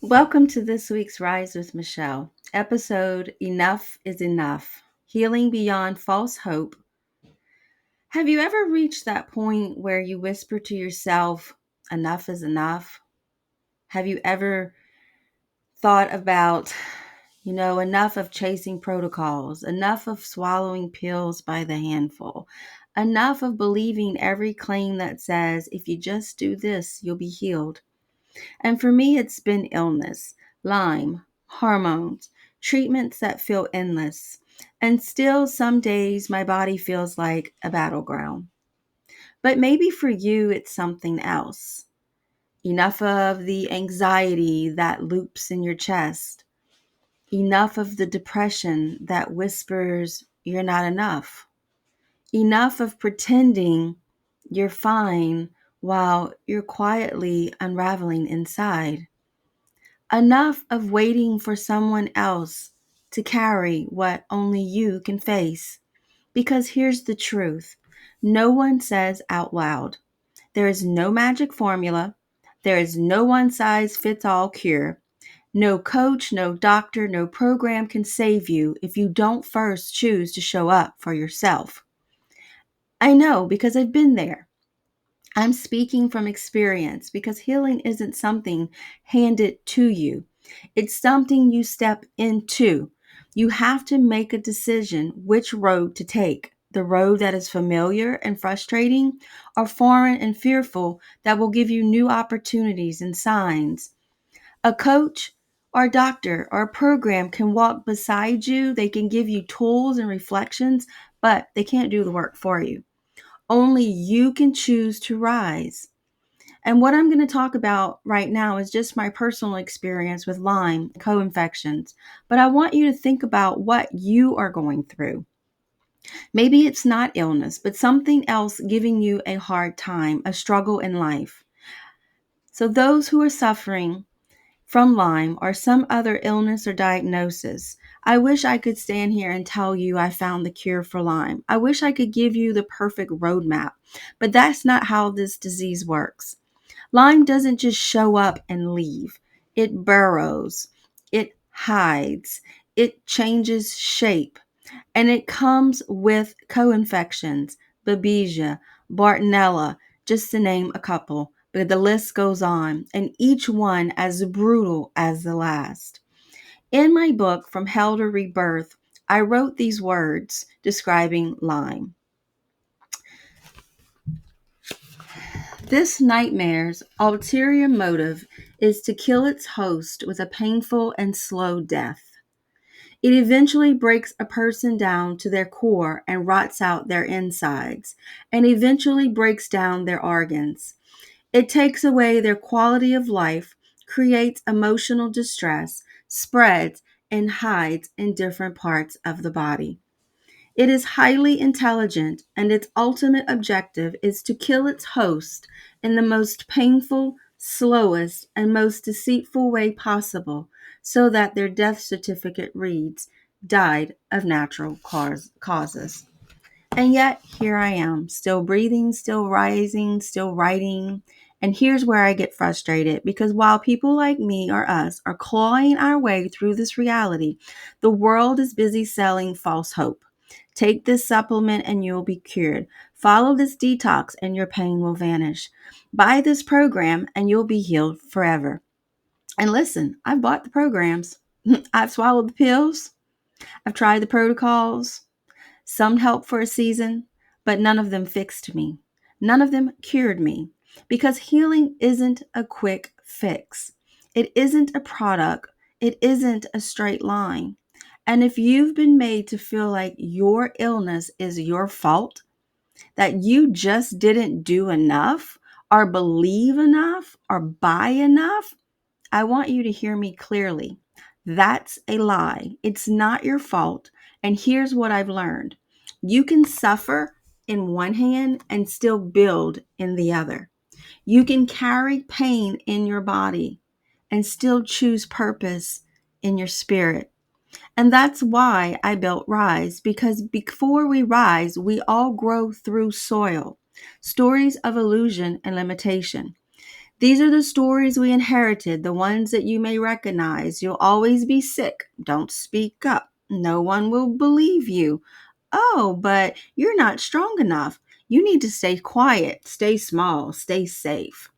Welcome to this week's Rise with Michelle, episode Enough is Enough, Healing Beyond False Hope. Have you ever reached that point where you whisper to yourself, enough is enough? Have you ever thought about, enough of chasing protocols, enough of swallowing pills by the handful, enough of believing every claim that says, if you just do this, you'll be healed? And for me, it's been illness, Lyme, hormones, treatments that feel endless. And still, some days my body feels like a battleground. But maybe for you, it's something else. Enough of the anxiety that loops in your chest. Enough of the depression that whispers, you're not enough. Enough of pretending you're fine while you're quietly unraveling inside. Enough of waiting for someone else to carry what only you can face. Because here's the truth. No one says out loud. There is no magic formula. There is no one size fits all cure. No coach, no doctor, no program can save you if you don't first choose to show up for yourself. I know because I've been there. I'm speaking from experience because healing isn't something handed to you. It's something you step into. You have to make a decision which road to take. The road that is familiar and frustrating, or foreign and fearful that will give you new opportunities and signs. A coach or a doctor or a program can walk beside you. They can give you tools and reflections, but they can't do the work for you. Only you can choose to rise. And what I'm going to talk about right now is just my personal experience with Lyme co-infections. But I want you to think about what you are going through. Maybe it's not illness, but something else giving you a hard time, a struggle in life. So those who are suffering from Lyme or some other illness or diagnosis, I wish I could stand here and tell you I found the cure for Lyme. I wish I could give you the perfect roadmap, but that's not how this disease works. Lyme doesn't just show up and leave. It burrows, it hides, it changes shape, and it comes with co-infections, Babesia, Bartonella, just to name a couple. But the list goes on, and each one as brutal as the last. In my book, From Hell to Rebirth, I wrote these words describing Lyme. This nightmare's ulterior motive is to kill its host with a painful and slow death. It eventually breaks a person down to their core and rots out their insides, and eventually breaks down their organs. It takes away their quality of life, creates emotional distress, spreads, and hides in different parts of the body. It is highly intelligent, and its ultimate objective is to kill its host in the most painful, slowest, and most deceitful way possible, so that their death certificate reads, died of natural causes. And yet, here I am, still breathing, still rising, still writing. And here's where I get frustrated because while people like me or us are clawing our way through this reality, the world is busy selling false hope. Take this supplement and you'll be cured. Follow this detox and your pain will vanish. Buy this program and you'll be healed forever. And listen, I've bought the programs. I've swallowed the pills. I've tried the protocols. Some helped for a season, but none of them fixed me. None of them cured me because healing isn't a quick fix. It isn't a product. It isn't a straight line. And if you've been made to feel like your illness is your fault, that you just didn't do enough or believe enough or buy enough, I want you to hear me clearly. That's a lie. It's not your fault. And here's what I've learned. You can suffer in one hand and still build in the other. You can carry pain in your body and still choose purpose in your spirit. And that's why I built Rise, because before we rise, we all grow through soil. Stories of illusion and limitation. These are the stories we inherited, the ones that you may recognize. You'll always be sick. Don't speak up. No one will believe you. Oh, but you're not strong enough. You need to stay quiet, stay small, stay safe.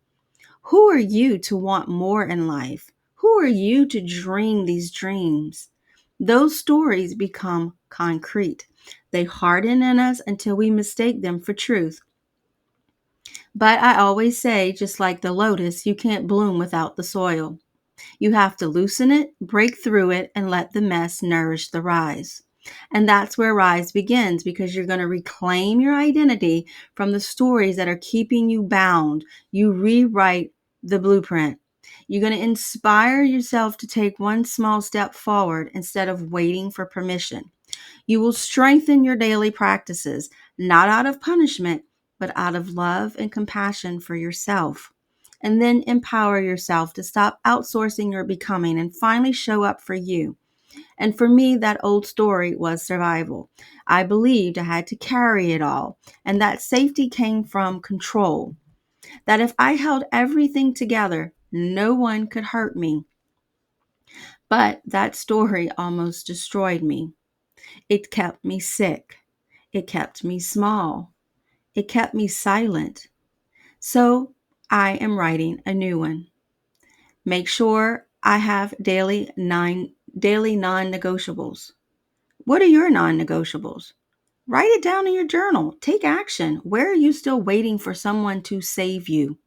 Who are you to want more in life? Who are you to dream these dreams? Those stories become concrete. They harden in us until we mistake them for truth. But I always say, just like the lotus, you can't bloom without the soil. You have to loosen it, break through it, and let the mess nourish the rise. And that's where rise begins, because you're going to reclaim your identity from the stories that are keeping you bound. You rewrite the blueprint. You're going to inspire yourself to take one small step forward instead of waiting for permission. You will strengthen your daily practices, not out of punishment, but out of love and compassion for yourself. And then empower yourself to stop outsourcing your becoming and finally show up for you. And for me, that old story was survival. I believed I had to carry it all, and that safety came from control. That if I held everything together, no one could hurt me. But that story almost destroyed me. It kept me sick. It kept me small. It kept me silent. So I am writing a new one. Make sure I have daily non-negotiables. What are your non-negotiables? Write it down in your journal. Take action. Where are you still waiting for someone to save you?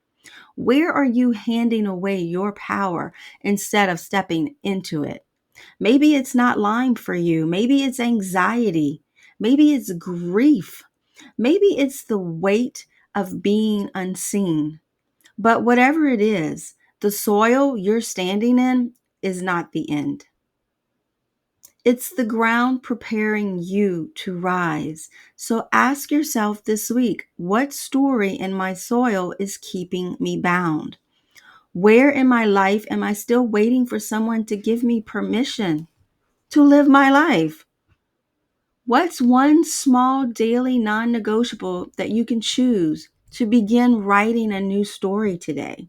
Where are you handing away your power instead of stepping into it? Maybe it's not Lyme for you. Maybe it's anxiety. Maybe it's grief. Maybe it's the weight of being unseen. But whatever it is, the soil you're standing in is not the end. It's the ground preparing you to rise. So ask yourself this week, what story in my soil is keeping me bound? Where in my life am I still waiting for someone to give me permission to live my life? What's one small daily non negotiable that you can choose to begin writing a new story today?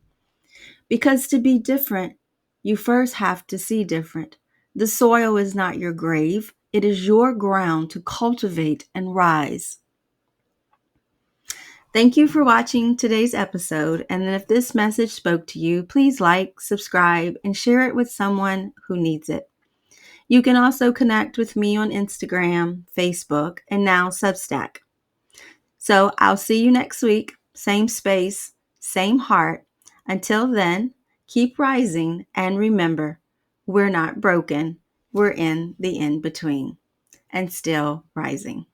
Because to be different, you first have to see different. The soil is not your grave, it is your ground to cultivate and rise. Thank you for watching today's episode. And if this message spoke to you, please like, subscribe, and share it with someone who needs it. You can also connect with me on Instagram, Facebook, and now Substack. So I'll see you next week. Same space, same heart. Until then, keep rising and remember, we're not broken. We're in the in between and still rising.